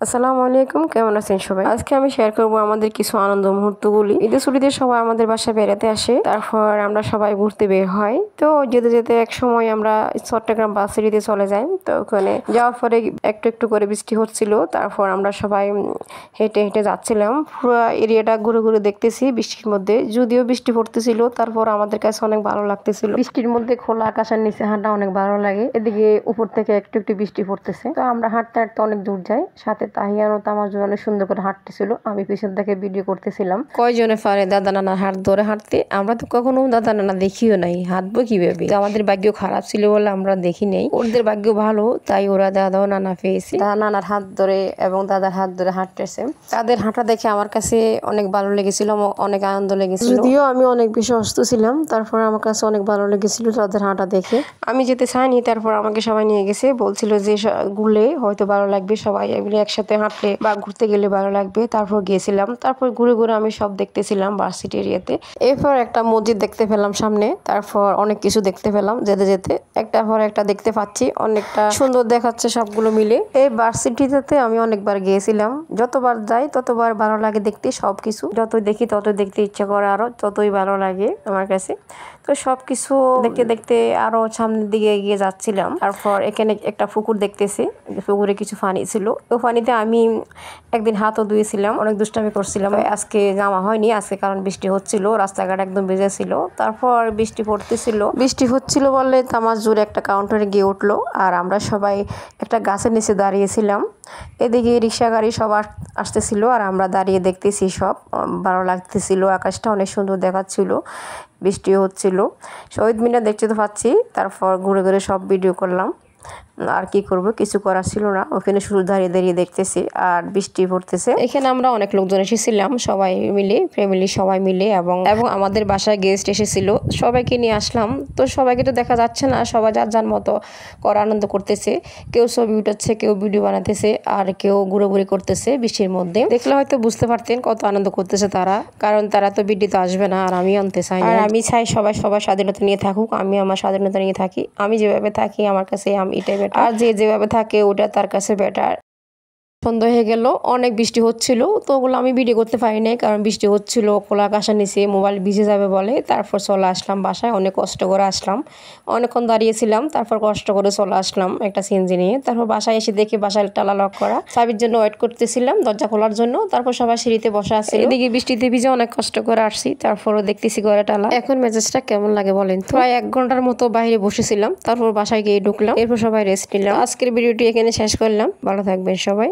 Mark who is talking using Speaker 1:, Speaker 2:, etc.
Speaker 1: আসসালামু আলাইকুম, কেমন আছেন সবাই? আজকে আমি শেয়ার করব আমাদের কিছু আনন্দ মুহূর্তগুলি। ঈদের ছুটিতে সবাই আমাদের বাসায় বেড়াতে আসে, তারপর আমরা সবাই ঘুরতে বের হয়। তো যেতে যেতে এক সময় আমরা চট্টগ্রাম বাস সিটিতে চলে যাই। তো ওখানে যাওয়ার পরে একটু একটু করে বৃষ্টি হচ্ছিল। তারপর আমরা সবাই হেঁটে হেঁটে যাচ্ছিলাম, পুরো এরিয়াটা ঘুরে ঘুরে দেখতেছি বৃষ্টির মধ্যে। যদিও বৃষ্টি পড়তেছিল, তারপর আমাদের কাছে অনেক ভালো লাগতেছিল। বৃষ্টির মধ্যে খোলা আকাশের নিচে হাঁটা অনেক ভালো লাগে। এদিকে উপর থেকে একটু একটু বৃষ্টি পড়তেছে। তো আমরা হাঁটতে হাঁটতে অনেক দূর যাই। সাথে তাহিয়ান ও তামাজুল অনেক সুন্দর করে হাঁটতেছিল, আমি পিছন থেকে ভিডিও করতেছিলাম। কয়জনে পারে দাদা নানার হাত ধরে হাঁটতে? আমরা তো কখনো দাদা নানা দেখিও নাই, হাঁটবো কিভাবে? আমাদের ভাগ্য খারাপ ছিল বলে আমরা দেখি নাই, ওদের ভাগ্য ভালো তাই ওরা দাদা ও নানা পেয়েছে। দাদা নানার হাত ধরে এবং দাদার হাত ধরে হাঁটতেছে। তাদের হাঁটা দেখে আমার কাছে অনেক ভালো লেগেছিল, অনেক আনন্দ লেগেছিল। যদিও আমি অনেক বেশি অসুস্থ ছিলাম, তারপর আমার কাছে অনেক ভালো লেগেছিল তাদের হাঁটা দেখে। আমি যেতে চাইনি, তারপর আমাকে সবাই নিয়ে গেছে, বলছিল যে ঘুরলে হয়তো ভালো লাগবে, সবাই এগুলো একসাথে হাঁটলে বা ঘুরতে গেলে ভালো লাগবে। তারপর গিয়েছিলাম, তারপর ঘুরে ঘুরে আমি সব দেখতেছিলাম ভার্সিটি এরিয়াতে। এরপর একটা মসজিদ দেখতে পেলাম সামনে, তারপর অনেক কিছু দেখতে পেলাম যেতে যেতে, একটা পর একটা দেখতে পাচ্ছি, অনেকটা সুন্দর দেখাচ্ছে সবগুলো মিলে। এই ভার্সিটিতে আমি অনেকবার গিয়েছিলাম, যতবার যাই ততবার ভালো লাগে দেখতে সবকিছু। যতই দেখি ততই দেখতে ইচ্ছা করে, আরো যতই ভালো লাগে আমার কাছে। তো সবকিছু দেখতে দেখতে আরো সামনের দিকে এগিয়ে যাচ্ছিলাম। তারপর এখানে একটা পুকুর দেখতেছি, পুকুরে কিছু পানি ছিল। ও পানিতে আমি একদিন হাতও ধুয়েছিলাম, অনেক দুষ্টামি করছিলাম। আজকে জামা হয়নি আজকে, কারণ বৃষ্টি হচ্ছিল, রাস্তাঘাট একদম ভিজে ছিল। তারপর বৃষ্টি পড়তেছিল, বৃষ্টি হচ্ছিল বলে তামাজুর একটা কাউন্টারে গিয়ে উঠলো, আর আমরা সবাই একটা গাছের নিচে দাঁড়িয়েছিলাম। এদিকে রিক্সা গাড়ি সব আসতেছিল, আর আমরা দাঁড়িয়ে দেখতেছি, সব ভালো লাগতেছিল, আকাশটা অনেক সুন্দর দেখাচ্ছিল, বৃষ্টি হচ্ছিল। শহীদ মিনার দেখতে তো পাচ্ছি। তারপর ঘুরে ঘুরে সব ভিডিও করলাম, আর কি করব, কিছু করার ছিল না, ওখানে শুধু দাঁড়িয়ে দাঁড়িয়ে দেখতেছি আর বৃষ্টি পড়তেছে। এখানে আমরা অনেক লোকজন এসেছিলাম, সবাই মিলে, ফ্যামিলি সবাই মিলে, এবং আমাদের বাসায় গেস্ট এসেছিল, সবাইকে নিয়ে আসলাম। তো সবাইকে তো দেখা যাচ্ছে না, সবাই যার যার মতো করে আনন্দ করতেছে, কেউ ছবি উঠাচ্ছে, কেউ ভিডিও বানাতেছে, আর কেউ ঘুরোঘুরি করতেছে বৃষ্টির মধ্যে। দেখলে হয়তো বুঝতে পারতেন কত আনন্দ করতেছে তারা, কারণ তারা তো ভিডিওতে আসবে না, আর আমি আনতে চাই। আর আমি চাই সবাই সবার স্বাধীনতা নিয়ে থাকুক, আমি আমার স্বাধীনতা নিয়ে থাকি। আমি যেভাবে থাকি আমার কাছে এটাই বেটার, আর যে যেভাবে থাকে ওটা তার কাছে বেটার। সন্ধ্যা হয়ে গেল, অনেক বৃষ্টি হচ্ছিল, তো ওগুলো আমি ভিডিও করতে পারি নাই, কারণ বৃষ্টি হচ্ছিল, খোলা আকাশের নিচে মোবাইল ভিজে যাবে বলে। তারপর চলে আসলাম বাসায়, অনেক কষ্ট করে আসলাম, অনেকক্ষণ দাঁড়িয়েছিলাম, তারপর কষ্ট করে চলে আসলাম একটা সিএনজি নিয়ে। তারপর বাসায় এসে দেখি বাসায় তালা লক করা, চাবির জন্য ওয়েট করতেছিলাম দরজা খোলার জন্য। তারপর সবাই সিঁড়িতে বসে আছে, এদিকে বৃষ্টিতে ভিজে অনেক কষ্ট করে আসছি, তারপরও দেখতেছি ঘরে তালা। এখন মেজাজটা কেমন লাগে বলেন তো? প্রায় 1 ঘন্টার মতো বাইরে বসেছিলাম, তারপর বাসায় গিয়ে ঢুকলাম, এরপর সবাই রেস্ট নিলাম। আজকের ভিডিওটি এখানে শেষ করলাম, ভালো থাকবেন সবাই।